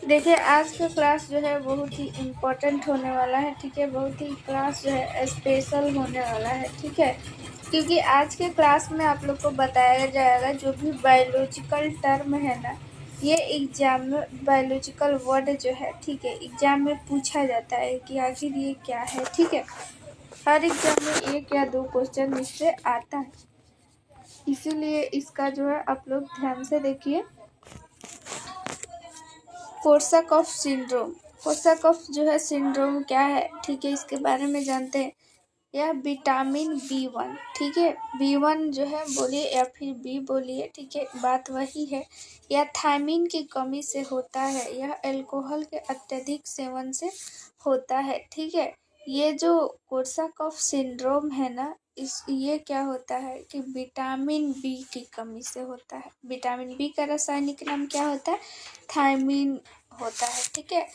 देखिए आज का क्लास जो है बहुत ही इम्पोर्टेंट होने वाला है, ठीक है। बहुत ही क्लास जो है स्पेशल होने वाला है, ठीक है। क्योंकि आज के क्लास में आप लोग को बताया जाएगा जो भी बायोलॉजिकल टर्म है ना, ये एग्जाम में बायोलॉजिकल वर्ड जो है, ठीक है, एग्जाम में पूछा जाता है कि आखिर ये क्या है, ठीक है। हर एग्जाम में 1 या 2 क्वेश्चन इससे आता है, इसीलिए इसका जो है आप लोग ध्यान से देखिए। कोर्साकॉफ सिंड्रोम, कोर्साकॉफ जो है सिंड्रोम क्या है, ठीक है, इसके बारे में जानते हैं। यह विटामिन B1, ठीक है, B1 जो है बोलिए या फिर बी बोलिए, ठीक है, बात वही है। यह थायमिन की कमी से होता है, यह अल्कोहल के अत्यधिक सेवन से होता है, ठीक है। ये जो कोर्साकॉफ सिंड्रोम है ना, ये क्या होता है कि विटामिन बी की कमी से होता है। विटामिन बी का रासायनिक नाम क्या होता है? थायमिन होता है, ठीक है।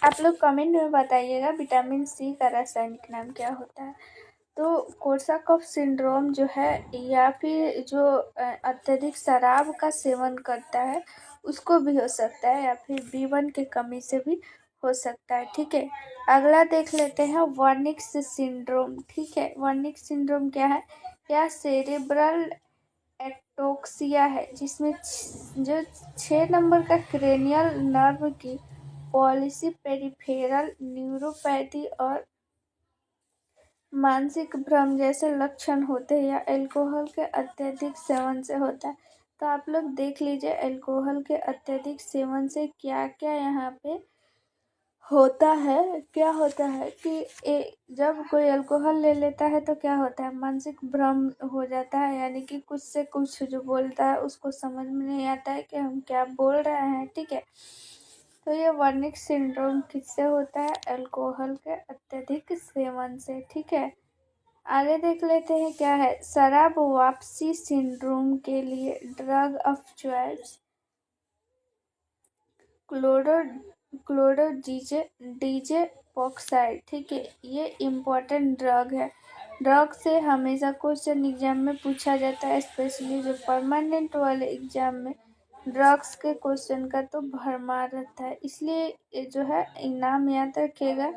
आप लोग कमेंट में बताइएगा विटामिन सी का रासायनिक नाम क्या होता है। तो कोर्साकॉफ सिंड्रोम जो है या फिर जो अत्यधिक शराब का सेवन करता है उसको भी हो सकता है, या फिर B1 की कमी से भी हो सकता है, ठीक है। अगला देख लेते हैं वर्निक्स सिंड्रोम, ठीक है। वर्निक्स सिंड्रोम क्या है? यह सेरेब्रल एटोक्सिया है जिसमें जो 6 नंबर का क्रेनियल नर्व की पॉलिसी पेरिफेरल न्यूरोपैथी और मानसिक भ्रम जैसे लक्षण होते हैं या अल्कोहल के अत्यधिक सेवन से होता है। तो आप लोग देख लीजिए अल्कोहल के अत्यधिक सेवन से क्या क्या यहाँ पे होता है। क्या होता है कि जब कोई अल्कोहल ले लेता है तो क्या होता है, मानसिक भ्रम हो जाता है, यानी कि कुछ से कुछ जो बोलता है उसको समझ में नहीं आता है कि हम क्या बोल रहे हैं, ठीक है। तो ये वर्निक सिंड्रोम किससे होता है? अल्कोहल के अत्यधिक सेवन से, ठीक है। आगे देख लेते हैं क्या है। शराब वापसी सिंड्रोम के लिए ड्रग ऑफ चॉइस क्लोरोडीजेपोक्साइड, ठीक है, ये इम्पोर्टेंट ड्रग है। ड्रग से हमेशा क्वेश्चन एग्जाम में पूछा जाता है, स्पेशली जो परमानेंट वाले एग्जाम में ड्रग्स के क्वेश्चन का तो भरमार रहता है, इसलिए ये जो है नाम याद रखिएगा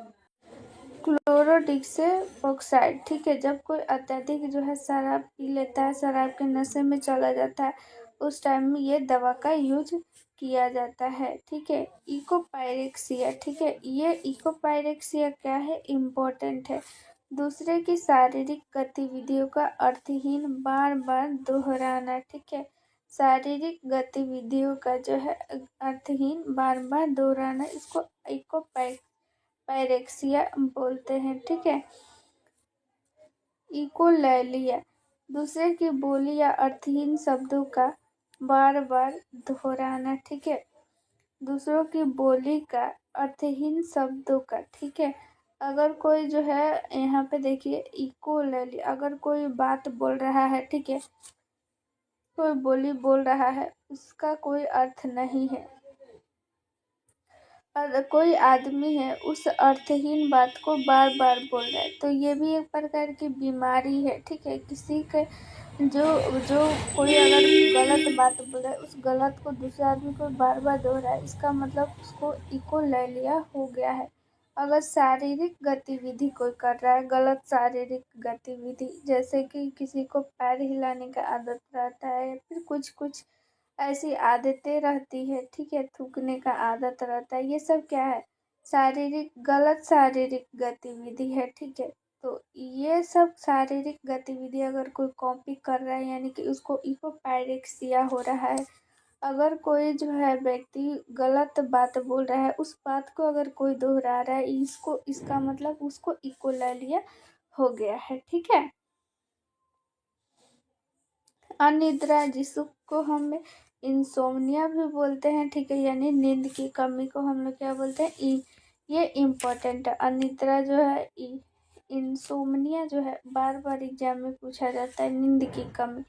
क्लोरोडिक्सेपोक्साइड, ठीक है। जब कोई अत्यधिक जो है शराब पी लेता है, शराब के नशे में चला जाता है, उस टाइम में ये दवा का यूज किया जाता है, ठीक है। इकोपायरेक्सिया, ठीक है, ये इकोपायरेक्सिया क्या है? इम्पोर्टेंट है। दूसरे की शारीरिक गतिविधियों का अर्थहीन बार बार दोहराना, ठीक है। शारीरिक गतिविधियों का जो है अर्थहीन बार बार दोहराना, इसको इकोपायरेक्सिया बोलते हैं, ठीक है। इकोलैलिया, दूसरे की बोली या अर्थहीन शब्दों का बार बार दोहराना, ठीक है। दूसरों की बोली का अर्थहीन शब्दों का, ठीक है। अगर कोई जो है यहाँ पे देखिए इकोलैलिया, अगर कोई बात बोल रहा है, ठीक है, कोई बोली बोल रहा है, उसका कोई अर्थ नहीं है, और कोई आदमी है उस अर्थहीन बात को बार बार बोल रहा है, तो ये भी एक प्रकार की बीमारी है, ठीक है। किसी के जो जो कोई अगर गलत बात बोल रहा है, उस गलत को दूसरे आदमी को बार बार दोहरा है, इसका मतलब उसको इकोलैलिया हो गया है। अगर शारीरिक गतिविधि कोई कर रहा है, गलत शारीरिक गतिविधि, जैसे कि किसी को पैर हिलाने का आदत रहता है या फिर कुछ कुछ ऐसी आदतें रहती है, ठीक है, थूकने का आदत रहता है, ये सब क्या है? शारीरिक गलत शारीरिक गतिविधि है, ठीक है। तो ये सब शारीरिक गतिविधि अगर कोई कॉपी कर रहा है, यानी कि उसको इकोपायरेक्सिया हो रहा है। अगर कोई जो है व्यक्ति गलत बात बोल रहा है, उस बात को अगर कोई दोहरा रहा है, इसको इसका मतलब उसको इकोलैलिया हो गया है, ठीक है। अनिद्रा, जिसको हम इंसोम्निया भी बोलते हैं, ठीक है, यानी नींद की कमी को हम लोग क्या बोलते हैं? ये इम्पोर्टेंट है। अनिद्रा जो है इंसोम्निया जो है बार बार एग्जाम में पूछा जाता है, नींद की कमी,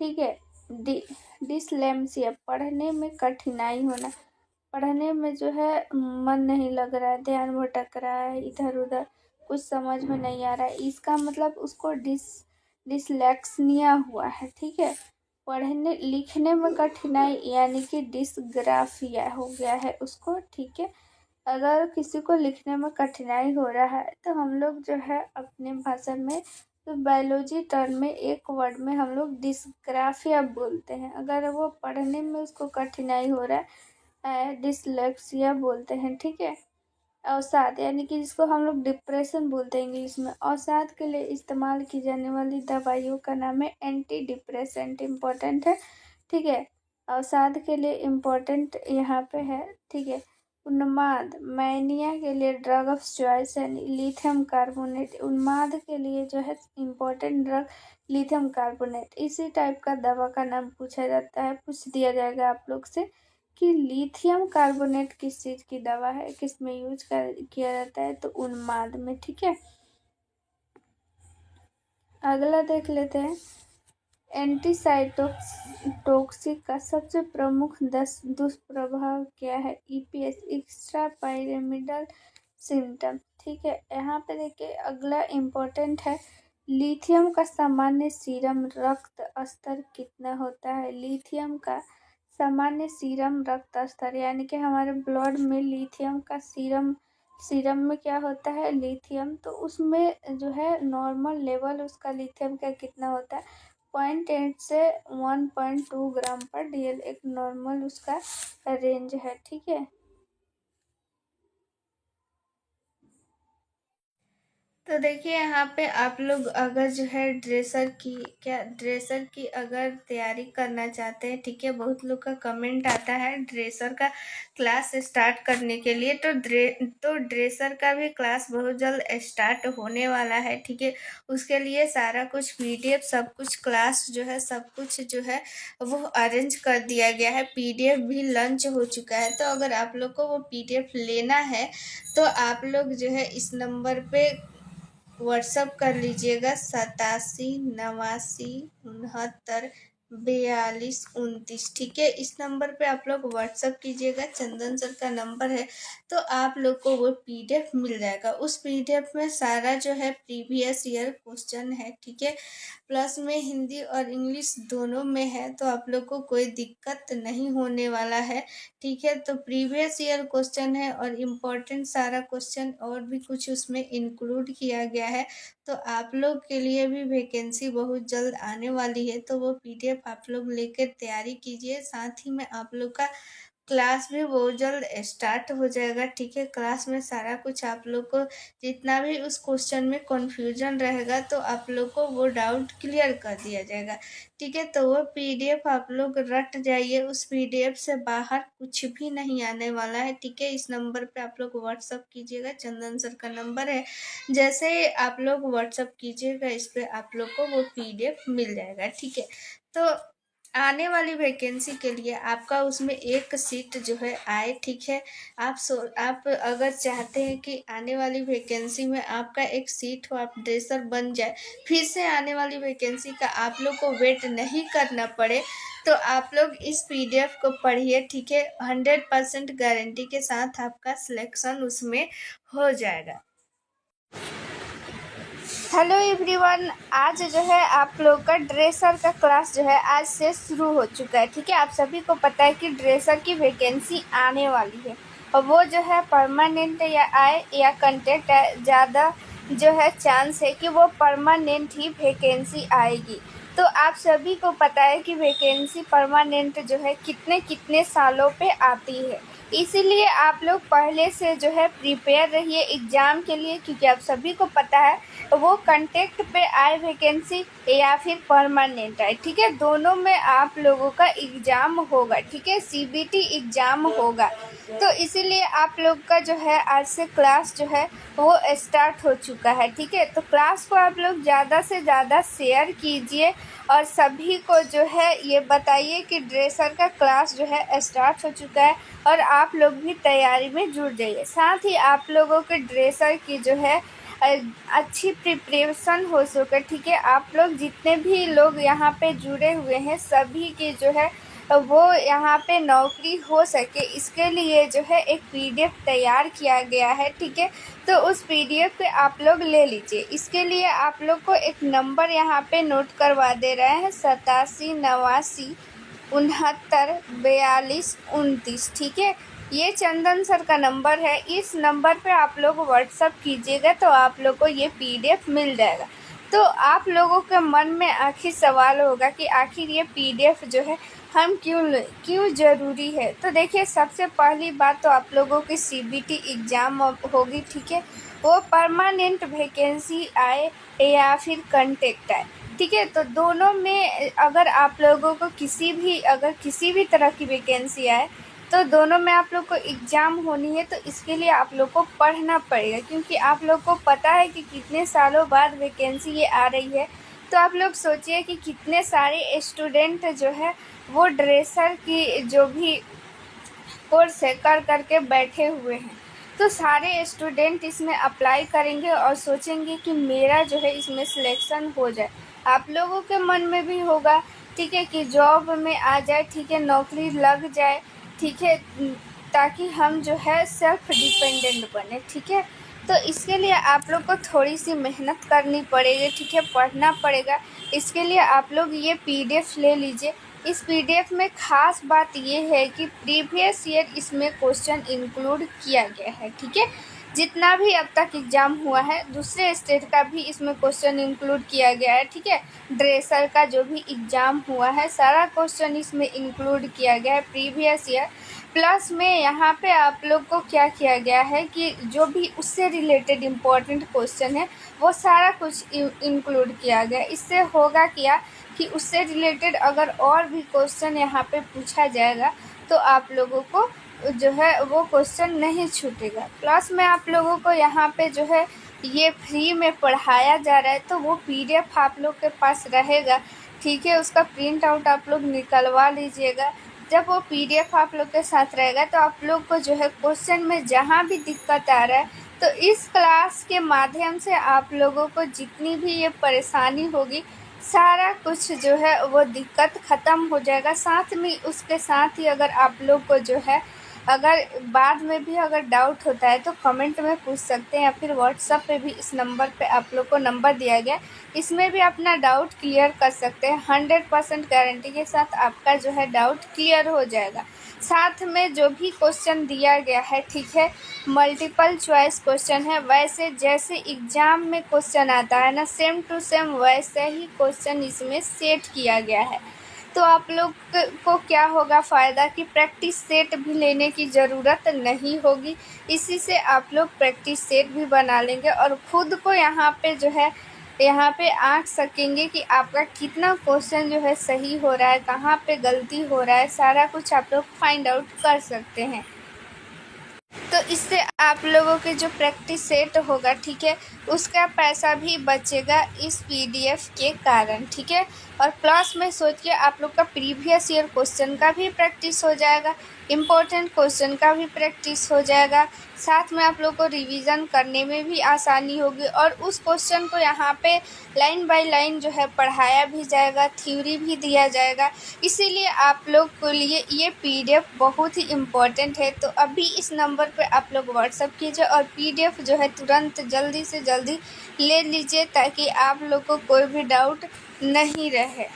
ठीक है। डिसलेम्सिया, पढ़ने में कठिनाई होना, पढ़ने में जो है मन नहीं लग रहा है, ध्यान भटक रहा है इधर उधर, कुछ समझ में नहीं आ रहा है, इसका मतलब उसको डिसलेक्सिया हुआ है, ठीक है। पढ़ने लिखने में कठिनाई यानी कि डिस्ग्राफिया हो गया है उसको, ठीक है। अगर किसी को लिखने में कठिनाई हो रहा है तो हम लोग जो है अपने भाषा में, तो बायोलॉजी टर्म में एक वर्ड में हम लोग डिस्ग्राफिया बोलते हैं। अगर वो पढ़ने में उसको कठिनाई हो रहा है डिसलेक्सिया बोलते हैं, ठीक है। अवसाद यानी कि जिसको हम लोग डिप्रेशन बोलते हैं इंग्लिश में। अवसाद के लिए इस्तेमाल की जाने वाली दवाइयों का नाम है एंटी डिप्रेसेंट, इम्पोर्टेंट है, ठीक है। अवसाद के लिए इम्पोर्टेंट यहाँ पे है, ठीक है। उन्माद मैनिया के लिए ड्रग ऑफ चॉइस है लिथियम कार्बोनेट। उन्माद के लिए जो है इम्पोर्टेंट ड्रग लिथियम कार्बोनेट। इसी टाइप का दवा का नाम पूछा जाता है, पूछ दिया जाएगा आप लोग से कि लिथियम कार्बोनेट किस चीज़ की दवा है, किस में यूज किया जाता है, तो उन्माद में, ठीक है। अगला देख लेते हैं। एंटीसाइटोटॉक्सिक का सबसे प्रमुख 10 दुष्प्रभाव क्या है? ईपीएस, एक्स्ट्रा पायरामिडल सिम्टम, ठीक है। यहाँ पे देखिए अगला इम्पोर्टेंट है, लिथियम का सामान्य सीरम रक्त स्तर कितना होता है? लिथियम का सामान्य सीरम रक्त स्तर यानी कि हमारे ब्लड में लिथियम का सीरम में क्या होता है, लिथियम, तो उसमें जो है नॉर्मल लेवल उसका लिथियम का कितना होता है? 0.8 से 1.2 ग्राम पर डीएल एक नॉर्मल उसका रेंज है, ठीक है। तो देखिए यहाँ पे आप लोग अगर जो है ड्रेसर की अगर तैयारी करना चाहते हैं, ठीक है। बहुत लोग का कमेंट आता है ड्रेसर का क्लास स्टार्ट करने के लिए, तो ड्रेसर का भी क्लास बहुत जल्द स्टार्ट होने वाला है, ठीक है। उसके लिए सारा कुछ पीडीएफ सब कुछ क्लास जो है सब कुछ जो है वो अरेंज कर दिया गया है। पीडीएफ भी लॉन्च हो चुका है। तो अगर आप लोग को वो पीडीएफ लेना है तो आप लोग जो है इस नंबर पे व्हाट्सअप कर लीजिएगा 87 89 69 42 29, ठीक है। इस नंबर पे आप लोग व्हाट्सअप कीजिएगा, चंदन सर का नंबर है। तो आप लोग को वो पीडीएफ मिल जाएगा। उस पीडीएफ में सारा जो है प्रीवियस ईयर क्वेश्चन है, ठीक है। प्लस में हिंदी और इंग्लिश दोनों में है, तो आप लोग को कोई दिक्कत नहीं होने वाला है, ठीक है। तो प्रीवियस ईयर क्वेश्चन है और इम्पोर्टेंट सारा क्वेश्चन और भी कुछ उसमें इंक्लूड किया गया है। तो आप लोग के लिए भी वैकेंसी बहुत जल्द आने वाली है, तो वो पीडीएफ आप लोग लेकर तैयारी कीजिए। साथ ही में आप लोग का क्लास भी बहुत जल्द स्टार्ट हो जाएगा, ठीक है। क्लास में सारा कुछ आप लोग को जितना भी उस क्वेश्चन में कन्फ्यूजन रहेगा तो आप लोग को वो डाउट क्लियर कर दिया जाएगा, ठीक है। तो वो पीडीएफ आप लोग रट जाइए, उस पीडीएफ से बाहर कुछ भी नहीं आने वाला है, ठीक है। इस नंबर पे आप लोग व्हाट्सअप कीजिएगा, चंदन सर का नंबर है। जैसे ही आप लोग व्हाट्सअप कीजिएगा इस पे आप लोग को वो पीडीएफ मिल जाएगा, ठीक है। तो आने वाली वैकेंसी के लिए आपका उसमें एक सीट जो है आए, ठीक है। आप अगर चाहते हैं कि आने वाली वैकेंसी में आपका एक सीट हो, आप ड्रेसर बन जाए, फिर से आने वाली वैकेंसी का आप लोग को वेट नहीं करना पड़े, तो आप लोग इस पीडीएफ को पढ़िए, ठीक है। 100% गारंटी के साथ आपका सिलेक्शन उसमें हो जाएगा। हेलो एवरीवन, आज जो है आप लोग का ड्रेसर का क्लास जो है आज से शुरू हो चुका है, ठीक है। आप सभी को पता है कि ड्रेसर की वैकेंसी आने वाली है और वो जो है परमानेंट या आए या कंटेक्ट है, ज़्यादा जो है चांस है कि वो परमानेंट ही वैकेंसी आएगी। तो आप सभी को पता है कि वैकेंसी परमानेंट जो है कितने कितने सालों पे आती है, इसीलिए आप लोग पहले से जो है प्रिपेयर रहिए एग्ज़ाम के लिए, क्योंकि आप सभी को पता है वो कंटेक्ट पे आए वैकेंसी या फिर परमानेंट आए, ठीक है। दोनों में आप लोगों का एग्ज़ाम होगा, ठीक है। सीबीटी एग्ज़ाम होगा, तो इसीलिए आप लोग का जो है आज से क्लास जो है वो स्टार्ट हो चुका है, ठीक है। तो क्लास को आप लोग ज़्यादा से ज़्यादा शेयर कीजिए और सभी को जो है ये बताइए कि ड्रेसर का क्लास जो है स्टार्ट हो चुका है और आप लोग भी तैयारी में जुट जाइए। साथ ही आप लोगों के ड्रेसर की जो है अच्छी प्रिपरेशन हो सके, ठीक है। आप लोग जितने भी लोग यहाँ पे जुड़े हुए हैं सभी की जो है वो यहाँ पे नौकरी हो सके, इसके लिए जो है एक PDF तैयार किया गया है, ठीक है। तो उस PDF पे आप लोग ले लीजिए। इसके लिए आप लोग को एक नंबर यहाँ पे नोट करवा दे रहे हैं, 87 89 69 42 29, ठीक है। ये चंदन सर का नंबर है। इस नंबर पे आप लोग व्हाट्सअप कीजिएगा तो आप लोग को ये PDF मिल जाएगा। तो आप लोगों के मन में आखिर सवाल होगा कि आखिर ये PDF जो है हम क्यों ज़रूरी है। तो देखिए, सबसे पहली बात तो आप लोगों की CBT एग्ज़ाम होगी, ठीक है। वो परमानेंट वैकेंसी आए या फिर कंटेक्ट आए, ठीक है। तो दोनों में अगर आप लोगों को किसी भी तरह की वैकेंसी आए तो दोनों में आप लोग को एग्ज़ाम होनी है। तो इसके लिए आप लोग को पढ़ना पड़ेगा, क्योंकि आप लोग को पता है कि कितने सालों बाद वैकेंसी ये आ रही है। तो आप लोग सोचिए कि कितने सारे स्टूडेंट जो है वो ड्रेसर की जो भी कोर्स है कर के बैठे हुए हैं। तो सारे स्टूडेंट इसमें अप्लाई करेंगे और सोचेंगे कि मेरा जो है इसमें सिलेक्शन हो जाए। आप लोगों के मन में भी होगा, ठीक है, कि जॉब में आ जाए, ठीक है, नौकरी लग जाए, ठीक है, ताकि हम जो है सेल्फ डिपेंडेंट बने, ठीक है। तो इसके लिए आप लोग को थोड़ी सी मेहनत करनी पड़ेगी, ठीक है, पढ़ना पड़ेगा। इसके लिए आप लोग ये PDF ले लीजिए। इस PDF में ख़ास बात ये है कि प्रीवियस ईयर इसमें क्वेश्चन इंक्लूड किया गया है, ठीक है। जितना भी अब तक एग्ज़ाम हुआ है दूसरे स्टेट का भी इसमें क्वेश्चन इंक्लूड किया गया है, ठीक है। ड्रेसर का जो भी एग्ज़ाम हुआ है सारा क्वेश्चन इसमें इंक्लूड किया गया है प्रीवियस ईयर। प्लस में यहाँ पे आप लोग को क्या किया गया है कि जो भी उससे रिलेटेड इम्पोर्टेंट क्वेश्चन है वो सारा कुछ इंक्लूड किया गया। इससे होगा क्या कि उससे रिलेटेड अगर और भी क्वेश्चन यहाँ पे पूछा जाएगा तो आप लोगों को जो है वो क्वेश्चन नहीं छूटेगा। प्लस में आप लोगों को यहाँ पे जो है ये फ्री में पढ़ाया जा रहा है, तो वो PDF आप लोग के पास रहेगा, ठीक है। उसका प्रिंट आउट आप लोग निकलवा लीजिएगा। जब वो PDF आप लोग के साथ रहेगा तो आप लोग को जो है क्वेश्चन में जहाँ भी दिक्कत आ रहा है तो इस क्लास के माध्यम से आप लोगों को जितनी भी ये परेशानी होगी सारा कुछ जो है वो दिक्कत ख़त्म हो जाएगा। साथ में उसके साथ ही अगर आप लोग को जो है अगर बाद में भी अगर डाउट होता है तो कमेंट में पूछ सकते हैं, या फिर व्हाट्सएप पे भी इस नंबर पे आप लोग को नंबर दिया गया, इसमें भी अपना डाउट क्लियर कर सकते हैं। 100% गारंटी के साथ आपका जो है डाउट क्लियर हो जाएगा। साथ में जो भी क्वेश्चन दिया गया है, ठीक है, मल्टीपल चॉइस क्वेश्चन है। वैसे जैसे एग्ज़ाम में क्वेश्चन आता है ना, सेम टू सेम वैसे ही क्वेश्चन इसमें सेट किया गया है। तो आप लोग को क्या होगा फ़ायदा कि प्रैक्टिस सेट भी लेने की ज़रूरत नहीं होगी। इसी से आप लोग प्रैक्टिस सेट भी बना लेंगे और ख़ुद को यहाँ पे आँक सकेंगे कि आपका कितना क्वेश्चन जो है सही हो रहा है, कहाँ पे गलती हो रहा है, सारा कुछ आप लोग फाइंड आउट कर सकते हैं। तो इससे आप लोगों के जो प्रैक्टिस सेट होगा, ठीक है, उसका पैसा भी बचेगा इस PDF के कारण, ठीक है। और प्लस में सोचिए आप लोग का प्रीवियस ईयर क्वेश्चन का भी प्रैक्टिस हो जाएगा, इम्पोर्टेंट क्वेश्चन का भी प्रैक्टिस हो जाएगा। साथ में आप लोग को रिवीजन करने में भी आसानी होगी और उस क्वेश्चन को यहाँ पे लाइन बाय लाइन जो है पढ़ाया भी जाएगा, थ्योरी भी दिया जाएगा। इसीलिए आप लोग के लिए ये PDF बहुत ही इम्पोर्टेंट है। तो अभी इस नंबर पे आप लोग व्हाट्सअप कीजिए और PDF जो है तुरंत जल्दी से जल्दी ले लीजिए, ताकि आप लोग को कोई भी डाउट नहीं रहे।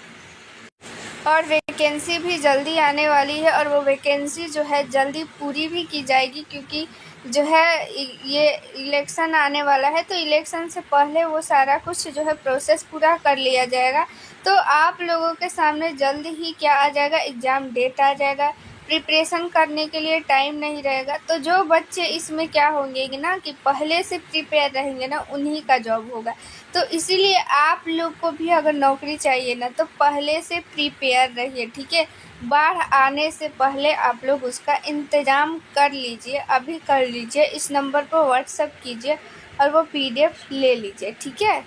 और वैकेंसी भी जल्दी आने वाली है और वो वैकेंसी जो है जल्दी पूरी भी की जाएगी, क्योंकि जो है ये इलेक्शन आने वाला है। तो इलेक्शन से पहले वो सारा कुछ जो है प्रोसेस पूरा कर लिया जाएगा। तो आप लोगों के सामने जल्द ही क्या आ जाएगा, एग्ज़ाम डेट आ जाएगा। प्रिपरेशन करने के लिए टाइम नहीं रहेगा। तो जो बच्चे इसमें क्या होंगे कि ना कि पहले से प्रिपेयर रहेंगे ना, उन्हीं का जॉब होगा। तो इसीलिए आप लोग को भी अगर नौकरी चाहिए ना तो पहले से प्रिपेयर रहिए, ठीक है। बाढ़ आने से पहले आप लोग उसका इंतज़ाम कर लीजिए, अभी कर लीजिए। इस नंबर पर व्हाट्सएप कीजिए और वो PDF ले लीजिए, ठीक है।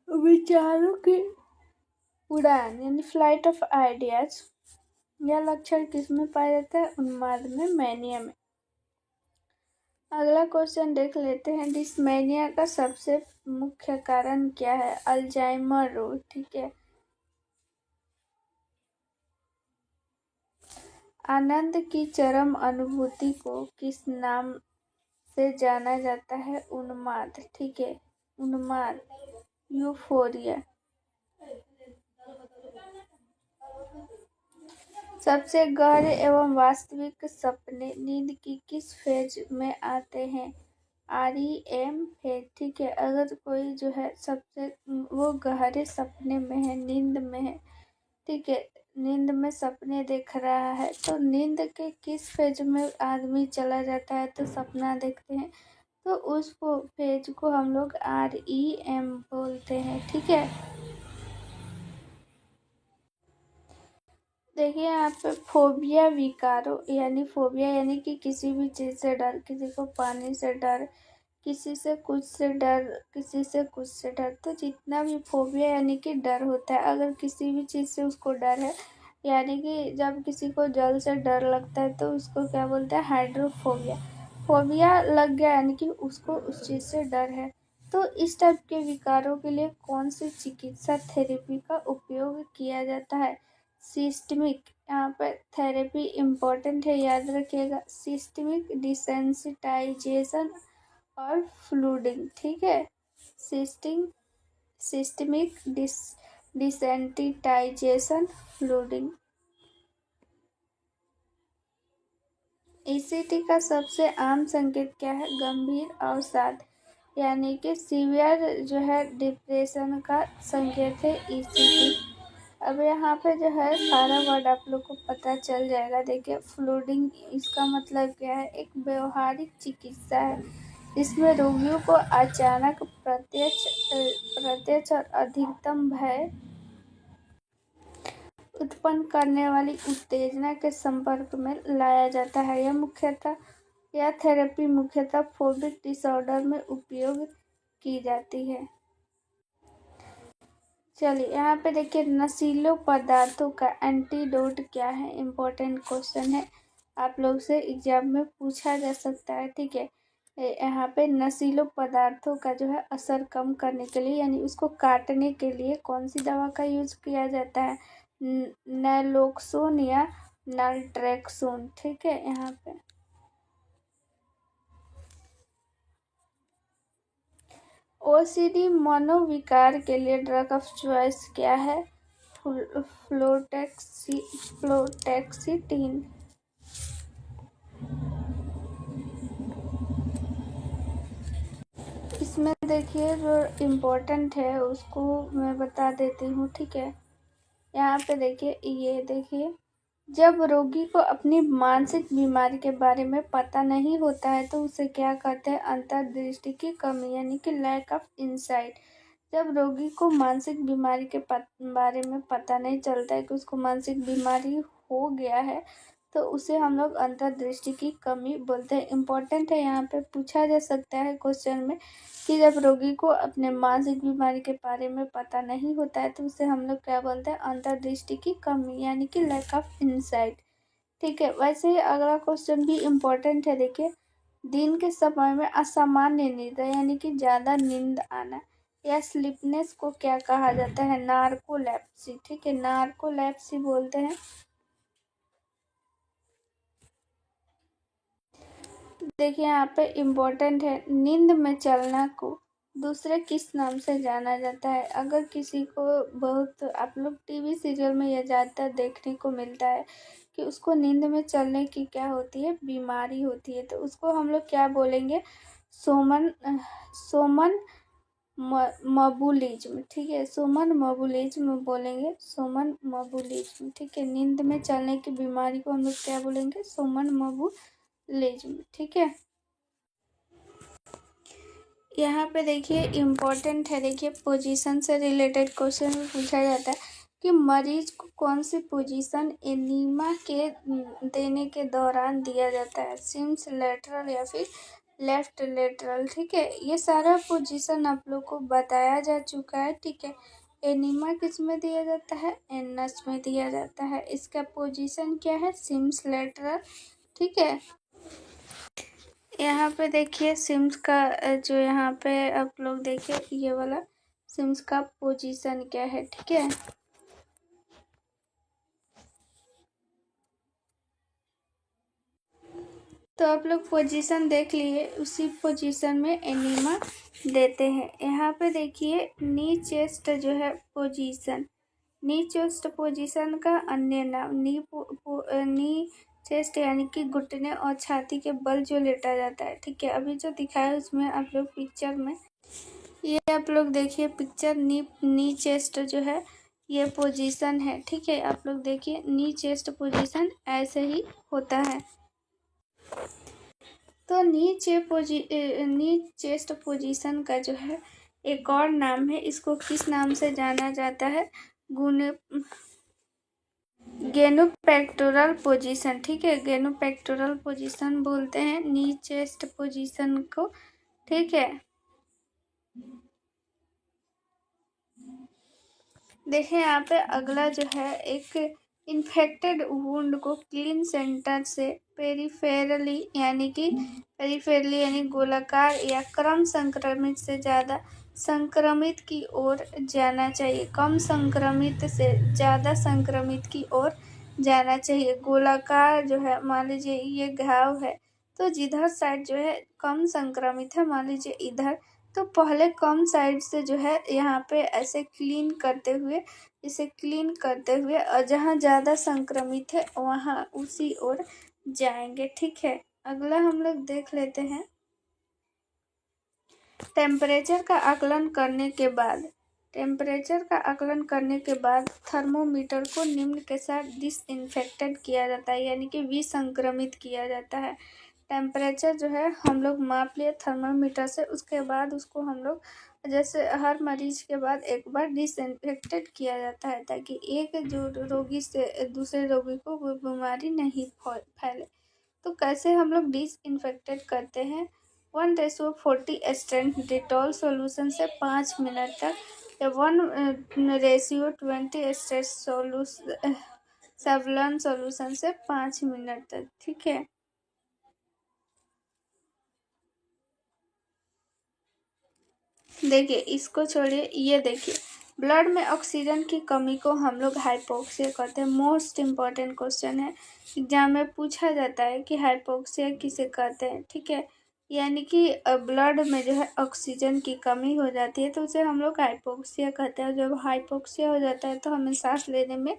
विचारों के उड़ान यानी फ्लाइट ऑफ आइडियाज, यह लक्षण किसमें पाया जाता है? उन्माद में, मैनिया में। अगला क्वेश्चन देख लेते हैं। डिसमेनिया का सबसे मुख्य कारण क्या है? अल्जाइमर रोग, ठीक है। आनंद की चरम अनुभूति को किस नाम से जाना जाता है? उन्माद, ठीक है, उन्माद, यूफोरिया। सबसे गहरे एवं वास्तविक सपने नींद की किस फेज में आते हैं? REM फेज, ठीक है। अगर कोई जो है सबसे वो गहरे सपने में है, नींद में है, ठीक है, नींद में सपने देख रहा है, तो नींद के किस फेज में आदमी चला जाता है तो सपना देखते हैं, तो उस फेज को हम लोग REM बोलते हैं, ठीक है। देखिए यहाँ पे फोबिया विकारों यानी फोबिया यानी कि किसी भी चीज़ से डर, किसी को पानी से डर, किसी से कुछ से डर, किसी से कुछ से डर, तो जितना भी फोबिया यानी कि डर होता है, अगर किसी भी चीज़ से उसको डर है, यानी कि जब किसी को जल से डर लगता है तो उसको क्या बोलते हैं? हाइड्रोफोबिया। फोबिया लग गया यानी कि उसको उस चीज़ से डर है। तो इस टाइप के विकारों के लिए कौन सी चिकित्सा थेरेपी का उपयोग किया जाता है? सिस्टमिक, यहाँ पर थेरेपी इम्पोर्टेंट है, याद रखिएगा। सिस्टमिक डिसेंसिटाइजेशन और फ्लूडिंग, ठीक है। Systemic desensitization, फ्लूडिंग। ECT का सबसे आम संकेत क्या है? गंभीर अवसाद, यानी कि सीवियर जो है डिप्रेशन का संकेत है ECT। अब यहाँ पे जो है सारा वर्ड आप लोग को पता चल जाएगा। देखिए फ्लूडिंग, इसका मतलब क्या है? एक व्यवहारिक चिकित्सा है इसमें रोगियों को अचानक प्रत्यक्ष और अधिकतम भय उत्पन्न करने वाली उत्तेजना के संपर्क में लाया जाता है। यह थेरेपी मुख्यतः फोबिक डिसऑर्डर में उपयोग की जाती है। चलिए यहाँ पे देखिए नशीले पदार्थों का एंटीडोट क्या है? इम्पोर्टेंट क्वेश्चन है, आप लोग से एग्जाम में पूछा जा सकता है, ठीक है। यहाँ पे नशीले पदार्थों का जो है असर कम करने के लिए यानी उसको काटने के लिए कौन सी दवा का यूज किया जाता है? नैलोक्सोन या नाल्ट्रेक्सोन, ठीक है। यहाँ पे OCD मनोविकार के लिए ड्रग ऑफ चॉइस क्या है? फ्लोटेक्सिटीन। इसमें देखिए जो इम्पोर्टेंट है उसको मैं बता देती हूँ, ठीक है। यहाँ पे देखिए, ये देखिए, जब रोगी को अपनी मानसिक बीमारी के बारे में पता नहीं होता है तो उसे क्या कहते हैं? अंतर्दृष्टि की कमी यानी कि लैक ऑफ इंसाइट। जब रोगी को मानसिक बीमारी के बारे में पता नहीं चलता है कि उसको मानसिक बीमारी हो गया है तो उसे हम लोग अंतर्दृष्टि की कमी बोलते हैं। इम्पोर्टेंट है, यहाँ पे पूछा जा सकता है क्वेश्चन में कि जब रोगी को अपने मानसिक बीमारी के बारे में पता नहीं होता है तो उसे हम लोग क्या बोलते हैं? अंतर्दृष्टि की कमी यानी कि लैक ऑफ इंसाइट, ठीक है। वैसे ही अगला क्वेश्चन भी इम्पोर्टेंट है। देखिए, दिन के समय में असामान्य निद्रा यानी कि ज़्यादा नींद आना या स्लीपनेस को क्या कहा जाता है? नार्कोलेप्सी, ठीक है, नार्कोलेप्सी बोलते हैं। देखिए यहाँ पे इम्पोर्टेंट है, नींद में चलना को दूसरे किस नाम से जाना जाता है? अगर किसी को बहुत, आप लोग टीवी सीरियल में यह ज़्यादातर देखने को मिलता है कि उसको नींद में चलने की क्या होती है? बीमारी होती है, तो उसको हम लोग क्या बोलेंगे? सोमन मबुलिज्म, ठीक है, सोमन मबुलिज्म बोलेंगे, सोमन मबुलिज्म, ठीक है। नींद में चलने की बीमारी को हम लोग क्या बोलेंगे? सोमन मबुलिज्म, ठीक है। यहाँ पे देखिए इम्पोर्टेंट है, देखिए पोजीशन से रिलेटेड क्वेश्चन भी पूछा जाता है कि मरीज को कौन सी पोजीशन एनीमा के देने के दौरान दिया जाता है? सिम्स लेटरल या फिर लेफ्ट लेटरल, ठीक है। ये सारा पोजीशन आप लोग को बताया जा चुका है, ठीक है। एनीमा किस में दिया जाता है? एनएस में दिया जाता है। इसका पोजीशन क्या है? सिम्स लेटरल, ठीक है। यहाँ पे देखिए सिम्स का जो यहाँ पे आप लोग देखिए ये वाला सिम्स का पोजीशन क्या है, ठीक है। तो आप लोग पोजीशन देख लिए, उसी पोजीशन में एनिमा देते हैं। यहाँ पे देखिए नी चेस्ट जो है पोजीशन, नी चेस्ट पोजीशन का अन्य नाम नी चेस्ट यानी कि घुटने और छाती के बल जो लेटा जाता है, ठीक है। अभी जो दिखाया है उसमें आप लोग पिक्चर में ये आप लोग देखिए पिक्चर नी चेस्ट जो है ये पोजीशन है, ठीक है। आप लोग देखिए नी चेस्ट पोजीशन ऐसे ही होता है। तो नी चेस्ट पोजीशन का जो है एक और नाम है, इसको किस नाम से जाना जाता है, गेनुपेक्टोरल पोजीशन, ठीक है। गेनुपेक्टोरल पोजीशन बोलते हैं नी चेस्ट पोजीशन को, ठीक है। देखिए यहाँ पे अगला जो है एक इन्फेक्टेड वुंड को क्लीन सेंटर से पेरिफेरली यानी गोलाकार या कम संक्रमित से ज़्यादा संक्रमित की ओर जाना चाहिए, कम संक्रमित से ज़्यादा संक्रमित की ओर जाना चाहिए। गोलाकार जो है, मान लीजिए ये घाव है तो जिधर साइड जो है कम संक्रमित है, मान लीजिए इधर, तो पहले कम साइड से जो है यहाँ पे ऐसे क्लीन करते हुए, इसे क्लीन करते हुए, और जहाँ ज़्यादा संक्रमित है वहाँ उसी ओर जाएंगे, ठीक है। अगला हम लोग देख लेते हैं टेम्परेचर का आकलन करने के बाद थर्मोमीटर को निम्न के साथ डिसइंफेक्टेड किया जाता है, यानी कि विसंक्रमित किया जाता है। टेम्परेचर जो है हम लोग माप लिए थर्मामीटर से, उसके बाद उसको हम लोग जैसे हर मरीज के बाद एक बार डिसइंफेक्टेड किया जाता है, ताकि एक जो रोगी से दूसरे रोगी को वो बीमारी नहीं फैले। तो कैसे हम लोग डिसइंफेक्टेड करते हैं, 1:40 स्ट्रेंथ डिटॉल सॉल्यूशन से 5 मिनट तक, या 1:20 स्ट्रेंथ सेवलॉन सॉल्यूशन से 5 मिनट तक, ठीक है। देखिए इसको छोड़िए, ये देखिए ब्लड में ऑक्सीजन की कमी को हम लोग हाइपोक्सिया कहते हैं। मोस्ट इम्पॉर्टेंट क्वेश्चन है, एग्जाम में पूछा जाता है कि हाइपोक्सिया किसे कहते हैं, ठीक है। यानी कि ब्लड में जो है ऑक्सीजन की कमी हो जाती है तो उसे हम लोग हाइपोक्सिया कहते हैं। जब हाइपोक्सिया हो जाता है तो हमें सांस लेने में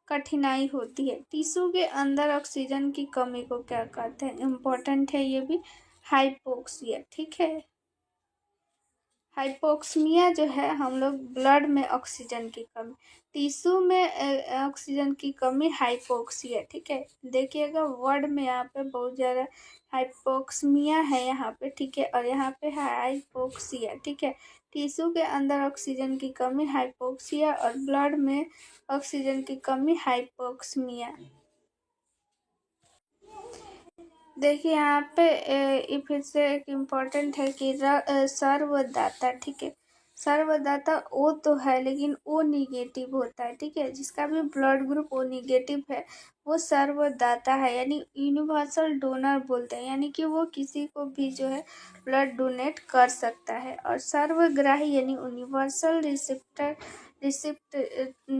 कठिनाई होती है। टिश्यू के अंदर ऑक्सीजन की कमी को क्या कहते हैं, इम्पोर्टेंट है ये भी, हाइपोक्सिया, ठीक है। हाइपोक्सिया जो है हम लोग ब्लड में ऑक्सीजन की कमी, टिश्यू में ऑक्सीजन की कमी, हाइपोक्सिया, ठीक है। देखिएगा वर्ड में यहाँ पे बहुत ज़्यादा हाइपोक्सिया है यहाँ पे, ठीक है, और यहाँ पे है हाइपोक्सिया, ठीक है। टिश्यू के अंदर ऑक्सीजन की कमी हाइपोक्सिया, और ब्लड में ऑक्सीजन की कमी हाइपोक्सिया। देखिए यहाँ पे फिर से एक इम्पॉर्टेंट है कि सर्वदाता, ठीक है। सर्वदाता ओ तो है लेकिन ओ निगेटिव होता है, ठीक है। जिसका भी ब्लड ग्रुप ओ निगेटिव है वो सर्वदाता है, यानी यूनिवर्सल डोनर बोलते हैं, यानी कि वो किसी को भी जो है ब्लड डोनेट कर सकता है। और सर्वग्राही यानी यूनिवर्सल रिसिप्ट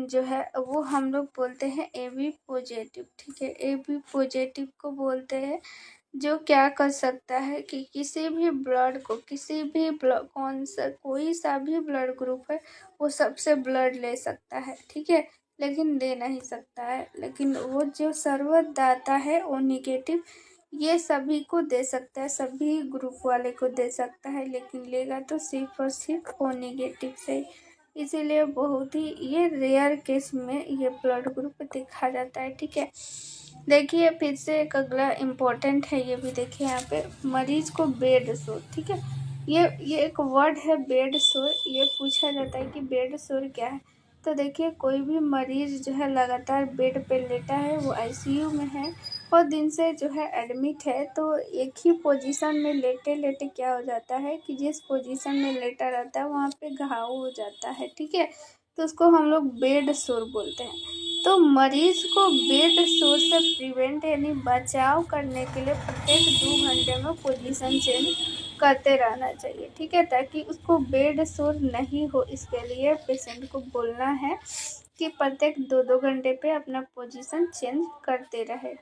जो है वो हम लोग बोलते हैं AB पॉजिटिव, ठीक है। AB पॉजिटिव को बोलते हैं जो क्या कर सकता है कि किसी भी ब्लड को, किसी भी ब्लड, कोई सा भी ब्लड ग्रुप है वो सबसे ब्लड ले सकता है, ठीक है, लेकिन दे नहीं सकता है। लेकिन वो जो सर्वदाता है वो निगेटिव, ये सभी को दे सकता है, सभी ग्रुप वाले को दे सकता है, लेकिन लेगा तो सिर्फ और सिर्फ ओ निगेटिव से। इसीलिए बहुत ही ये रेयर केस में ये ब्लड ग्रुप देखा जाता है, ठीक है। देखिए फिर से एक अगला इम्पोर्टेंट है, ये भी देखिए यहाँ पे मरीज को बेड सोर, ठीक है। ये एक वर्ड है बेड सोर, ये पूछा जाता है कि बेड सोर क्या है। तो देखिए कोई भी मरीज जो है लगातार बेड पे लेटा है, वो ICU में है और दिन से जो है एडमिट है, तो एक ही पोजीशन में लेटे लेटे क्या हो जाता है कि जिस पोजीशन में लेटा रहता है वहाँ पे घाव हो जाता है, ठीक है। तो उसको हम लोग बेड सोर बोलते हैं। तो मरीज को बेड शोर से प्रिवेंट यानी बचाव करने के लिए प्रत्येक 2 घंटे में पोजीशन चेंज करते रहना चाहिए, ठीक है, ताकि उसको बेड शोर नहीं हो। इसके लिए पेशेंट को बोलना है कि प्रत्येक 2-2 घंटे पे अपना पोजीशन चेंज करते रहे।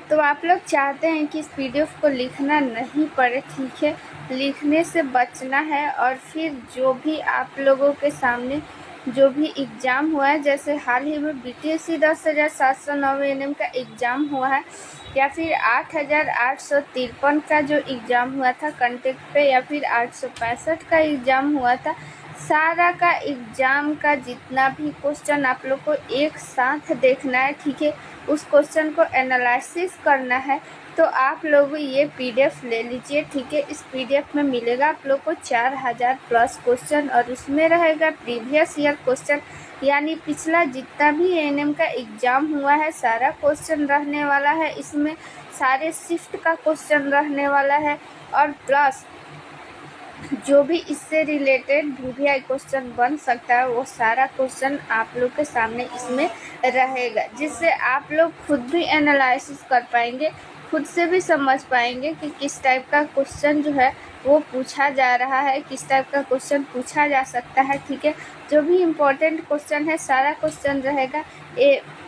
तो आप लोग चाहते हैं कि इस पीडीएफ को लिखना नहीं पड़े, ठीक है, लिखने से बचना है। और फिर जो भी आप लोगों के सामने जो भी एग्ज़ाम हुआ है, जैसे हाल ही में बीटीएससी 10,709 एनएम का एग्ज़ाम हुआ है, या फिर 8,853 का जो एग्ज़ाम हुआ था कंटेक्ट पे, या फिर 865 का एग्ज़ाम हुआ था, सारा का एग्ज़ाम का जितना भी क्वेश्चन आप लोग को एक साथ देखना है, ठीक है, उस क्वेश्चन को एनालिसिस करना है। तो आप लोग ये पीडीएफ ले लीजिए, ठीक है। इस पीडीएफ में मिलेगा आप लोग को 4000 प्लस क्वेश्चन, और उसमें रहेगा प्रीवियस ईयर क्वेश्चन, यानी पिछला जितना भी एएनएम का एग्ज़ाम हुआ है सारा क्वेश्चन रहने वाला है। इसमें सारे शिफ्ट का क्वेश्चन रहने वाला है, और प्लस जो भी इससे रिलेटेड वीवीआई क्वेश्चन बन सकता है वो सारा क्वेश्चन आप लोग के सामने इसमें रहेगा, जिससे आप लोग खुद भी एनालिसिस कर पाएंगे, खुद से भी समझ पाएंगे कि किस टाइप का क्वेश्चन जो है वो पूछा जा रहा है, किस टाइप का क्वेश्चन पूछा जा सकता है, ठीक है। जो भी इम्पोर्टेंट क्वेश्चन है सारा क्वेश्चन रहेगा।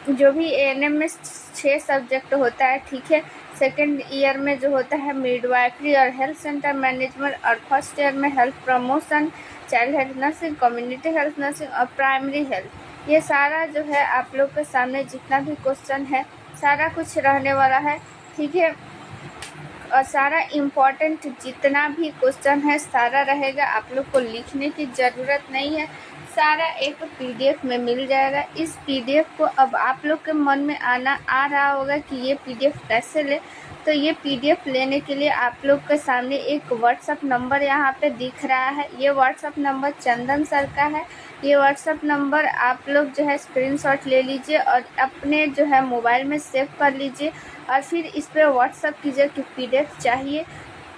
जो भी एएनएम में 6 सब्जेक्ट होता है, ठीक है। सेकेंड ईयर में जो होता है मिडवाइफरी और हेल्थ सेंटर मैनेजमेंट, और फर्स्ट ईयर में health promotion, child health nursing, community health nursing और प्राइमरी हेल्थ। ये सारा जो है आप लोग के सामने जितना भी क्वेश्चन है सारा कुछ रहने वाला है, ठीक है। और सारा इम्पोर्टेंट जितना भी क्वेश्चन है सारा रहेगा, आप लोग को लिखने की ज़रूरत नहीं है, सारा एक पीडीएफ में मिल जाएगा। इस पीडीएफ को अब आप लोग के मन में आ रहा होगा कि ये पीडीएफ कैसे ले। तो ये पीडीएफ लेने के लिए आप लोग के सामने एक व्हाट्सअप नंबर यहाँ पे दिख रहा है। ये व्हाट्सअप नंबर चंदन सर का है। ये व्हाट्सअप नंबर आप लोग जो है स्क्रीनशॉट ले लीजिए और अपने जो है मोबाइल में सेव कर लीजिए, और फिर इस पर व्हाट्सअप कीजिए कि पीडीएफ चाहिए,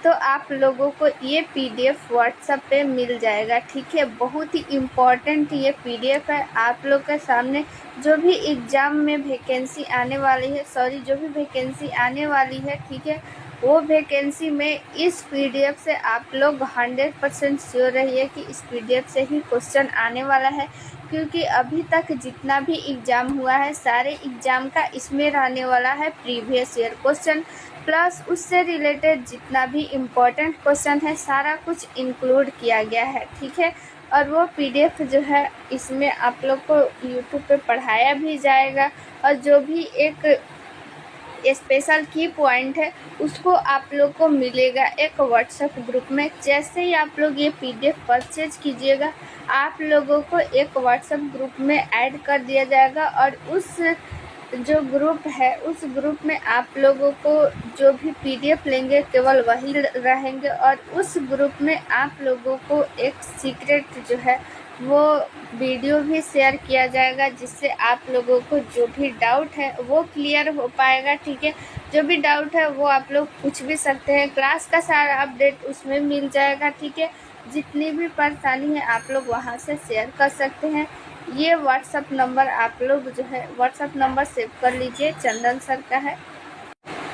तो आप लोगों को ये पीडीएफ व्हाट्सएप पे मिल जाएगा, ठीक है। बहुत ही इम्पॉर्टेंट ये पीडीएफ है। आप लोग के सामने जो भी एग्ज़ाम में वैकेंसी आने वाली है, जो भी वैकेंसी आने वाली है, ठीक है, वो वैकेंसी में इस पीडीएफ से आप लोग 100% श्योर रहिए कि इस पीडीएफ से ही क्वेश्चन आने वाला है, क्योंकि अभी तक जितना भी एग्ज़ाम हुआ है सारे एग्ज़ाम का इसमें रहने वाला है प्रीवियस ईयर क्वेश्चन, प्लस उससे रिलेटेड जितना भी इम्पोर्टेंट क्वेश्चन है सारा कुछ इंक्लूड किया गया है, ठीक है। और वो पीडीएफ जो है इसमें आप लोग को यूट्यूब पे पढ़ाया भी जाएगा, और जो भी एक स्पेशल की पॉइंट है उसको आप लोग को मिलेगा एक व्हाट्सएप ग्रुप में। जैसे ही आप लोग ये पीडीएफ परचेज कीजिएगा आप लोगों को एक व्हाट्सएप ग्रुप में ऐड कर दिया जाएगा, और उस जो ग्रुप है उस ग्रुप में आप लोगों को जो भी पीडीएफ लेंगे केवल वही रहेंगे, और उस ग्रुप में आप लोगों को एक सीक्रेट जो है वो वीडियो भी शेयर किया जाएगा, जिससे आप लोगों को जो भी डाउट है वो क्लियर हो पाएगा, ठीक है। जो भी डाउट है वो आप लोग पूछ भी सकते हैं, क्लास का सारा अपडेट उसमें मिल जाएगा, ठीक है। जितनी भी परेशानी है आप लोग वहाँ से शेयर कर सकते हैं। ये व्हाट्सअप नंबर आप लोग जो है व्हाट्सअप नंबर सेव कर लीजिए, चंदन सर का है।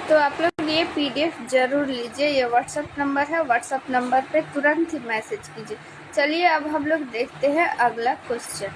तो आप लोग ये पीडीएफ ज़रूर लीजिए, ये व्हाट्सअप नंबर है, व्हाट्सअप नंबर पे तुरंत ही मैसेज कीजिए। चलिए अब हम लोग देखते हैं अगला क्वेश्चन।